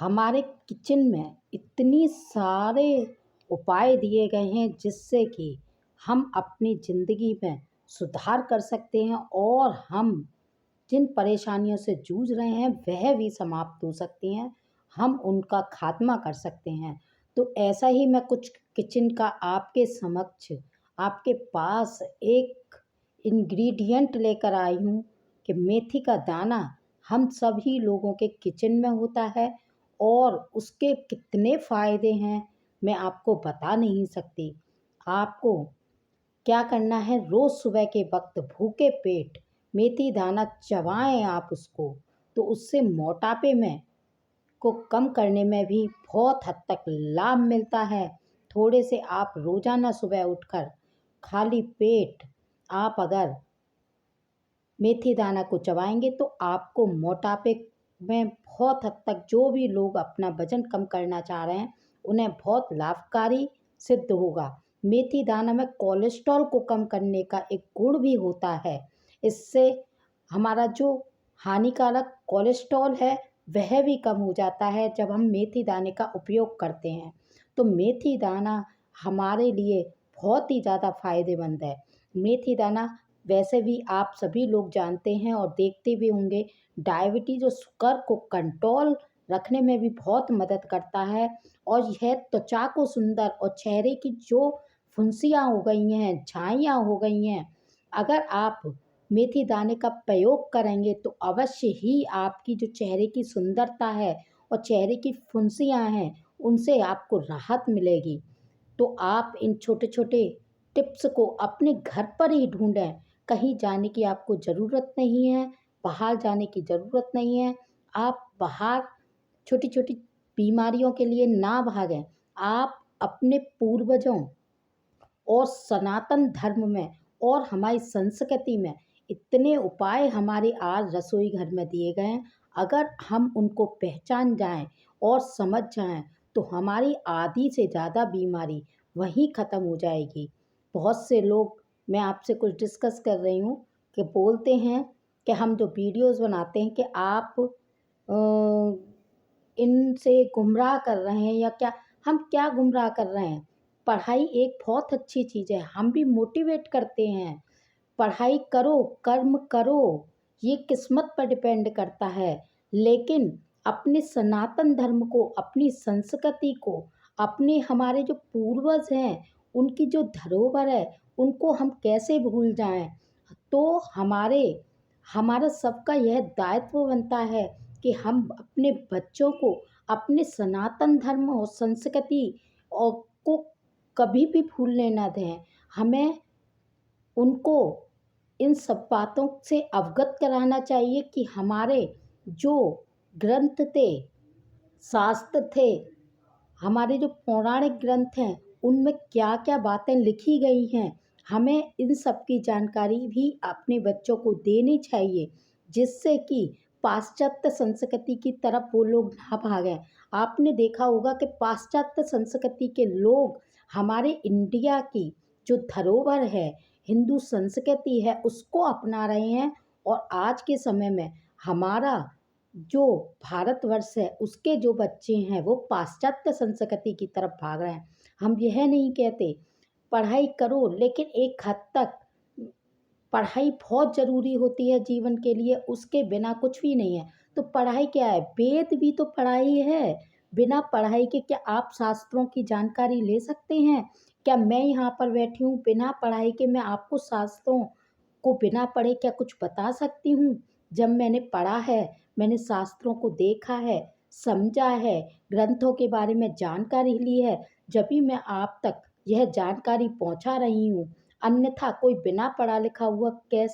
हमारे किचन में इतनी सारे उपाय दिए गए हैं जिससे कि हम अपनी ज़िंदगी में सुधार कर सकते हैं और हम जिन परेशानियों से जूझ रहे हैं वह भी समाप्त हो सकती हैं। हम उनका खात्मा कर सकते हैं। तो ऐसा ही मैं कुछ किचन का आपके समक्ष आपके पास एक इंग्रेडिएंट लेकर आई हूँ कि मेथी का दाना हम सभी लोगों के किचन में होता है और उसके कितने फ़ायदे हैं मैं आपको बता नहीं सकती। आपको क्या करना है, रोज़ सुबह के वक्त भूखे पेट मेथी दाना चबाएं आप उसको, तो उससे मोटापे में को कम करने में भी बहुत हद तक लाभ मिलता है। थोड़े से आप रोज़ाना सुबह उठकर खाली पेट आप अगर मेथी दाना को चबाएंगे तो आपको मोटापे में बहुत हद तक जो भी लोग अपना वजन कम करना चाह रहे हैं उन्हें बहुत लाभकारी सिद्ध होगा। मेथी दाना में कोलेस्ट्रॉल को कम करने का एक गुण भी होता है। इससे हमारा जो हानिकारक कोलेस्ट्रॉल है वह भी कम हो जाता है जब हम मेथी दाने का उपयोग करते हैं। तो मेथी दाना हमारे लिए बहुत ही ज़्यादा फ़ायदेमंद है। मेथी दाना वैसे भी आप सभी लोग जानते हैं और देखते भी होंगे, डायबिटीज़ और शुगर को कंट्रोल रखने में भी बहुत मदद करता है और यह त्वचा को सुंदर और चेहरे की जो फुंसियाँ हो गई हैं, झाइयाँ हो गई हैं, अगर आप मेथी दाने का प्रयोग करेंगे तो अवश्य ही आपकी जो चेहरे की सुंदरता है और चेहरे की फुंसियाँ हैं, उनसे आपको राहत मिलेगी। तो आप इन छोटे-छोटे टिप्स को अपने घर पर ही ढूँढें। कहीं जाने की आपको ज़रूरत नहीं है, बाहर जाने की ज़रूरत नहीं है। आप बाहर छोटी-छोटी बीमारियों के लिए ना भागें। आप अपने पूर्वजों और सनातन धर्म में और हमारी संस्कृति में इतने उपाय हमारे आज रसोई घर में दिए गए हैं, अगर हम उनको पहचान जाएँ और समझ जाएँ, तो हमारी आधी से ज़्यादा बीमारी वहीं ख़त्म हो जाएगी। बहुत से लोग मैं आपसे कुछ डिस्कस कर रही हूँ कि बोलते हैं कि हम जो वीडियोज़ बनाते हैं कि आप इनसे गुमराह कर रहे हैं या क्या हम क्या गुमराह कर रहे हैं? पढ़ाई एक बहुत अच्छी चीज़ है, हम भी मोटिवेट करते हैं। पढ़ाई करो, कर्म करो, ये किस्मत पर डिपेंड करता है। लेकिन अपने सनातन धर्म को, अपनी संस्कृति को, अपने हमारे जो पूर्वज हैं, उनकी जो धरोहर है, उनको हम कैसे भूल जाएँ? तो हमारा सबका यह दायित्व बनता है कि हम अपने बच्चों को अपने सनातन धर्म और संस्कृति और को कभी भी भूलने ना दें। हमें उनको इन सब बातों से अवगत कराना चाहिए कि हमारे जो ग्रंथ थे, शास्त्र थे, हमारे जो पौराणिक ग्रंथ हैं, उनमें क्या-क्या बातें लिखी गई हैं, हमें इन सब की जानकारी भी अपने बच्चों को देनी चाहिए, जिससे कि पाश्चात्य संस्कृति की तरफ वो लोग ना भागें। आपने देखा होगा कि पाश्चात्य संस्कृति के लोग हमारे इंडिया की जो धरोहर है, हिंदू संस्कृति है, उसको अपना रहे हैं और आज के समय में हमारा जो भारतवर्ष है उसके जो बच्चे हैं वो पाश्चात्य संस्कृति की तरफ भाग रहे हैं। हम यह नहीं कहते पढ़ाई करो, लेकिन एक हद तक पढ़ाई बहुत ज़रूरी होती है जीवन के लिए, उसके बिना कुछ भी नहीं है। तो पढ़ाई क्या है? वेद भी तो पढ़ाई है। बिना पढ़ाई के क्या आप शास्त्रों की जानकारी ले सकते हैं? क्या मैं यहाँ पर बैठी हूँ बिना पढ़ाई के मैं आपको शास्त्रों को बिना पढ़े क्या कुछ बता सकती हूँ? जब मैंने पढ़ा है, मैंने शास्त्रों को देखा है, समझा है, ग्रंथों के बारे में जानकारी ली है, जब भी मैं आप तक यह जानकारी पहुँचा रही हूँ। अन्यथा कोई बिना पढ़ा लिखा हुआ कैसे